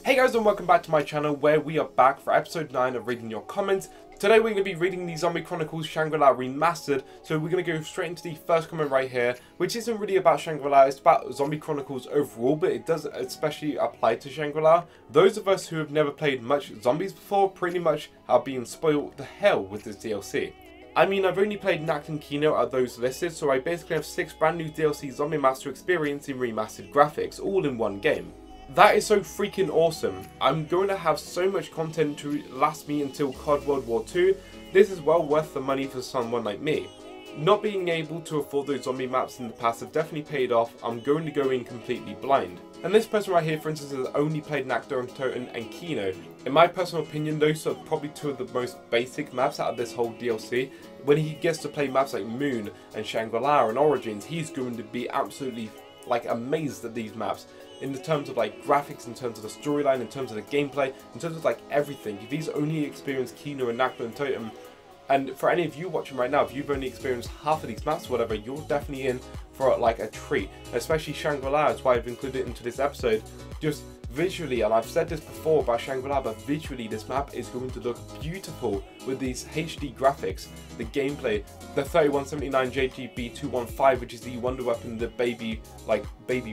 Hey guys, and welcome back to my channel where we are back for episode 9 of reading your comments. Today we're going to be reading the Zombie Chronicles Shangri-La Remastered, so we're going to go straight into the first comment right here, which isn't really about Shangri-La, it's about Zombie Chronicles overall, but it does especially apply to Shangri-La. Those of us who have never played much zombies before pretty much are being spoiled the hell with this DLC. I mean, I've only played Nacht and Kino out of those listed, so I basically have 6 brand new DLC zombie maps to experience in remastered graphics, all in one game. That is so freaking awesome. I'm going to have so much content to last me until COD World War II. This is well worth the money for someone like me. Not being able to afford those zombie maps in the past have definitely paid off. I'm going to go in completely blind. And this person right here, for instance, has only played Nacht and Toten and Kino. In my personal opinion, those are probably 2 of the most basic maps out of this whole DLC. When he gets to play maps like Moon and Shangri-La and Origins, he's going to be absolutely amazed at these maps. In the terms of graphics, in terms of the storyline, in terms of the gameplay, in terms of everything. If he's only experienced Kino and Nacht and Toten, and for any of you watching right now, if you've only experienced half of these maps or whatever, you're definitely in for a treat. Especially Shangri-La, that's why I've included it into this episode. Just visually, and I've said this before about Shangri-La, but visually this map is going to look beautiful with these HD graphics, the gameplay, the 3179 JGB 215, which is the wonder weapon, the baby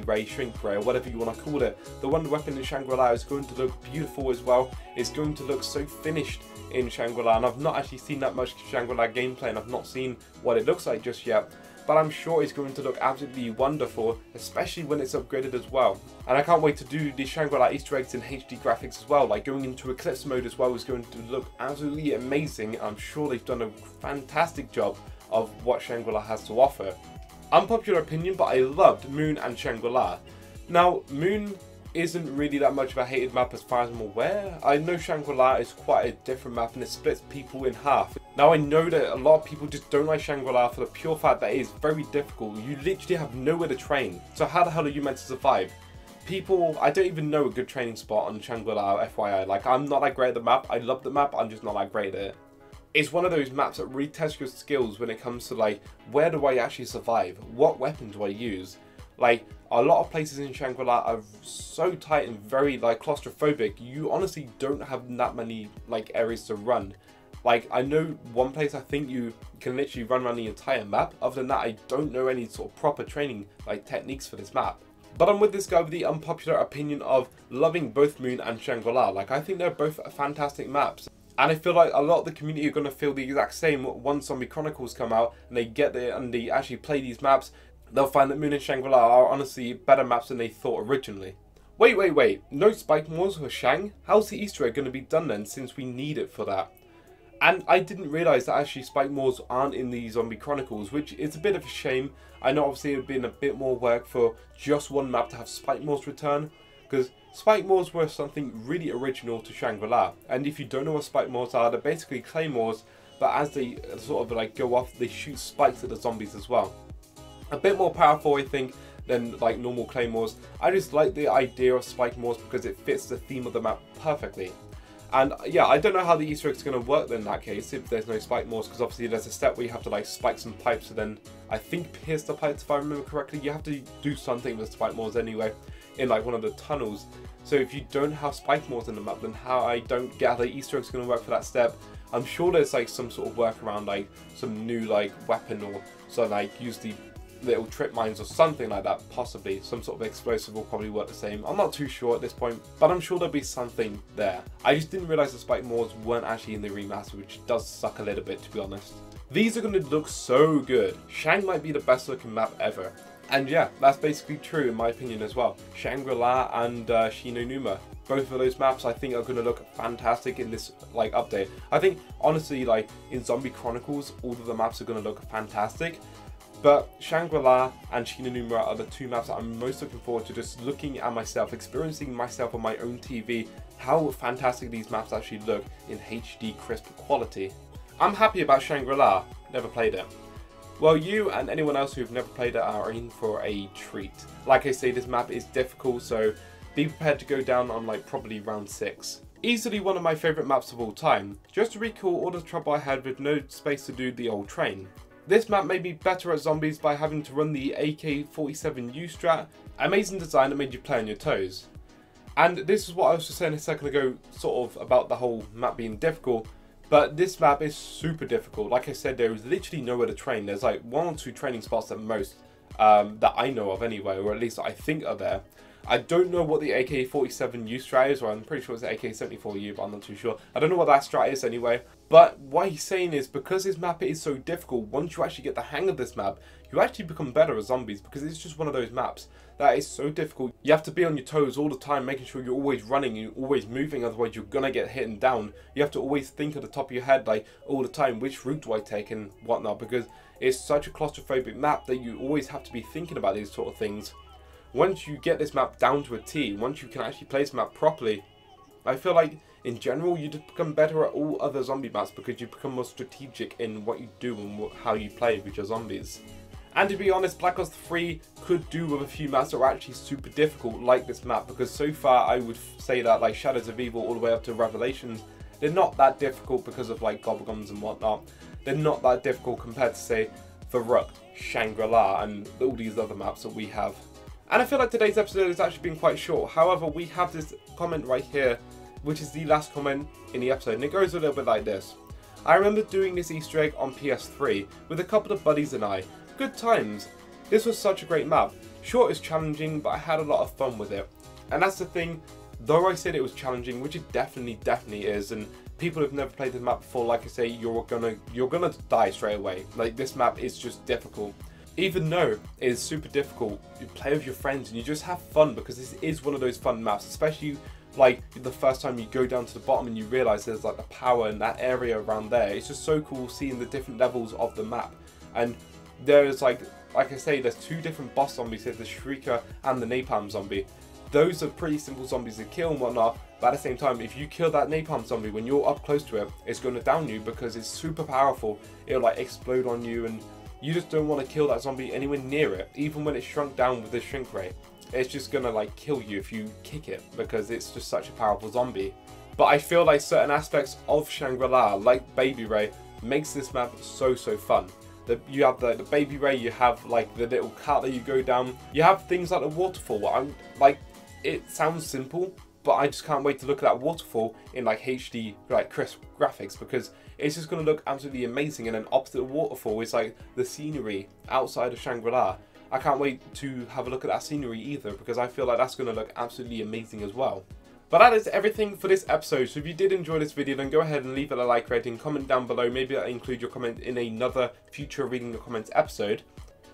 ray, shrink ray, or whatever you want to call it. The wonder weapon in Shangri-La is going to look beautiful as well. It's going to look so finished in Shangri-La, and I've not actually seen that much Shangri-La gameplay, and I've not seen what it looks like just yet. But I'm sure it's going to look absolutely wonderful, especially when it's upgraded as well. And I can't wait to do the Shangri-La Easter eggs in HD graphics as well, going into Eclipse mode as well is going to look absolutely amazing. I'm sure they've done a fantastic job of what Shangri-La has to offer. Unpopular opinion, but I loved Moon and Shangri-La. Now, Moon isn't really that much of a hated map as far as I'm aware. I know Shangri-La is quite a different map and it splits people in half. Now I know that a lot of people just don't like Shangri-La for the pure fact that it is very difficult. You literally have nowhere to train. So how the hell are you meant to survive? People, I don't even know a good training spot on Shangri-La, FYI. I'm not that great at the map. I love the map, I'm just not that great at it. It's one of those maps that really tests your skills when it comes to where do I actually survive? What weapon do I use? A lot of places in Shangri-La are so tight and very claustrophobic, you honestly don't have that many areas to run. I know one place I think you can literally run around the entire map. Other than that, I don't know any sort of proper training techniques for this map. But I'm with this guy with the unpopular opinion of loving both Moon and Shangri-La. I think they're both fantastic maps. And I feel like a lot of the community are going to feel the exact same once Zombie Chronicles come out and they get there and they actually play these maps. They'll find that Moon and Shangri-La are honestly better maps than they thought originally. Wait, no spike moors for Shang? How's the Easter egg going to be done then, since we need it for that? And I didn't realise that actually spike moors aren't in the Zombie Chronicles, which is a bit of a shame. I know obviously it would have been a bit more work for just one map to have spike moors return, because spike moors were something really original to Shangri-La. And if you don't know what spike moors are, they're basically claymores, but as they sort of go off, they shoot spikes at the zombies as well. A bit more powerful, I think, than normal claymores. I just like the idea of spike moors because it fits the theme of the map perfectly. And yeah, I don't know how the Easter egg is going to work then in that case if there's no spike moors, because obviously there's a step where you have to spike some pipes and then I think pierce the pipes, if I remember correctly. You have to do something with spike moors anyway in one of the tunnels. So if you don't have spike moors in the map, then I don't get how the Easter egg is going to work for that step. I'm sure there's some sort of workaround, some new weapon, or so use the little trip mines or something like that, possibly. Some sort of explosive will probably work the same. I'm not too sure at this point, but I'm sure there'll be something there. I just didn't realise the spike moors weren't actually in the remaster, which does suck a little bit, to be honest. These are going to look so good. Shang might be the best looking map ever. And yeah, that's basically true in my opinion as well. Shangri-La and Shinonuma. Both of those maps I think are going to look fantastic in this update. I think honestly in Zombie Chronicles all of the maps are going to look fantastic. But Shangri-La and Shinonuma are the 2 maps that I'm most looking forward to, just looking at myself, experiencing myself on my own TV, how fantastic these maps actually look in HD crisp quality. I'm happy about Shangri-La, never played it. Well, you and anyone else who've never played it are in for a treat. Like I say, this map is difficult, so be prepared to go down on probably round 6. Easily one of my favourite maps of all time. Just to recall all the trouble I had with no space to do the old train. This map made me better at zombies by having to run the AK-47U strat. Amazing design that made you play on your toes. And this is what I was just saying a second ago, sort of about the whole map being difficult. But this map is super difficult. Like I said, there is literally nowhere to train. There's like 1 or 2 training spots at most, that I know of anyway, or at least I think are there. I don't know what the AK-47U strat is, or I'm pretty sure it's the AK-74U, but I'm not too sure. I don't know what that strat is anyway. But what he's saying is, because this map is so difficult, once you actually get the hang of this map, you actually become better as zombies, because it's just one of those maps that is so difficult. You have to be on your toes all the time, making sure you're always running, you're always moving, otherwise you're gonna get hit and down. You have to always think at the top of your head, like, all the time, which route do I take and whatnot, because it's such a claustrophobic map that you always have to be thinking about these sort of things. Once you get this map down to a T, once you can actually play this map properly, I feel like in general you just become better at all other zombie maps, because you become more strategic in what you do and how you play with your zombies. And to be honest, Black Ops 3 could do with a few maps that are actually super difficult like this map, because so far I would say that like Shadows of Evil all the way up to Revelations, they're not that difficult because of like gobblegums and whatnot. They're not that difficult compared to say Varuk, Shangri-La and all these other maps that we have. And I feel like today's episode has actually been quite short. However, we have this comment right here, which is the last comment in the episode, and it goes a little bit like this. I remember doing this Easter egg on PS3 with a couple of buddies and I. Good times. This was such a great map. Sure, it's challenging, but I had a lot of fun with it. And that's the thing, though I said it was challenging, which it definitely is, and people who've never played this map before, like I say, you're gonna die straight away. Like, this map is just difficult. Even though it is super difficult, you play with your friends and you just have fun, because this is one of those fun maps, especially like the first time you go down to the bottom and you realise there's like the power in that area around there. It's just so cool seeing the different levels of the map. And there's like I say, there's 2 different boss zombies here, the Shrieker and the Napalm zombie. Those are pretty simple zombies to kill and whatnot, but at the same time, if you kill that Napalm zombie when you're up close to it, it's going to down you because it's super powerful. It'll like explode on you, and you just don't want to kill that zombie anywhere near it, even when it's shrunk down with the shrink ray. It's just gonna like kill you if you kick it, because it's just such a powerful zombie. But I feel like certain aspects of Shangri-La, like Baby Ray, makes this map so fun. You have the Baby Ray, you have like the little cut that you go down, you have things like the waterfall. It sounds simple, but I just can't wait to look at that waterfall in like HD, like crisp graphics, because it's just going to look absolutely amazing. And then opposite the waterfall is like the scenery outside of Shangri-La. I can't wait to have a look at that scenery either, because I feel like that's going to look absolutely amazing as well. But that is everything for this episode. So if you did enjoy this video, then go ahead and leave it a like rating, comment down below. Maybe I'll include your comment in another future Reading Your Comments episode.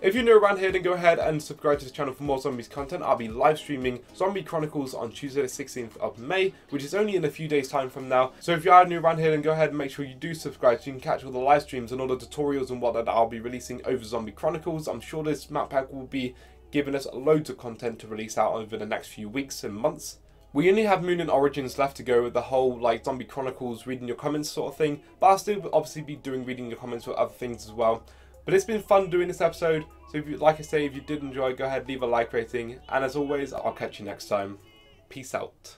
If you're new around here, then go ahead and subscribe to the channel for more zombies content. I'll be live streaming Zombie Chronicles on Tuesday the 16th of May, which is only in a few days time from now. So if you are new around here, then go ahead and make sure you do subscribe so you can catch all the live streams and all the tutorials and whatnot that I'll be releasing over Zombie Chronicles. I'm sure this map pack will be giving us loads of content to release out over the next few weeks and months. We only have Moon and Origins left to go with the whole like Zombie Chronicles Reading Your Comments sort of thing, but I'll still obviously be doing Reading Your Comments for other things as well. But it's been fun doing this episode, so if you, like I say, if you did enjoy, go ahead, leave a like rating, and as always, I'll catch you next time. Peace out.